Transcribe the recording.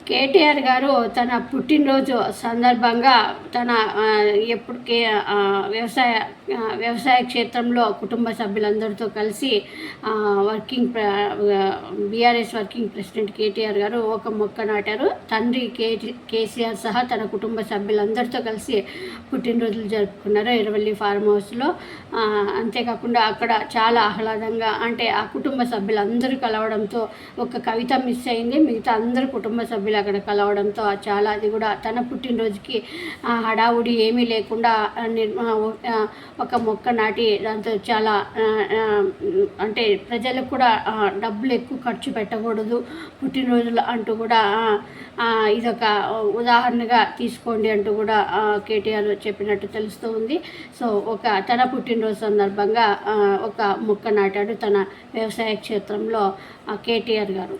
కేటీఆర్ గారు తన పుట్టినరోజు సందర్భంగా తన ఎప్పుడు వ్యవసాయ క్షేత్రంలో కుటుంబ సభ్యులందరితో కలిసి బీఆర్ఎస్ వర్కింగ్ ప్రెసిడెంట్ కేటీఆర్ గారు ఒక మొక్క నాటారు. తండ్రి కేసీఆర్ సహా తన కుటుంబ సభ్యులందరితో కలిసి పుట్టినరోజులు జరుపుకున్నారు ఎర్రవల్లి ఫార్మ్ హౌస్లో. అంతేకాకుండా అక్కడ చాలా ఆహ్లాదంగా, అంటే ఆ కుటుంబ సభ్యులందరూ కలవడంతో ఒక కవిత మిస్ అయింది, మిగతా అందరు కుటుంబ సభ్యులు అక్కడ కలవడంతో చాలా, అది కూడా తన పుట్టినరోజుకి హడావుడి ఏమీ లేకుండా ఒక మొక్క నాటి దాంతో చాలా, అంటే ప్రజలకు కూడా డబ్బులు ఎక్కువ ఖర్చు పెట్టకూడదు పుట్టినరోజులు అంటూ కూడా ఇదొక ఉదాహరణగా తీసుకోండి అంటూ కూడా కేటీఆర్ చెప్పినట్టు తెలుస్తూ ఉంది. సో తన పుట్టినరోజు సందర్భంగా ఒక మొక్క నాటాడు తన వ్యవసాయ క్షేత్రంలో కేటీఆర్ గారు.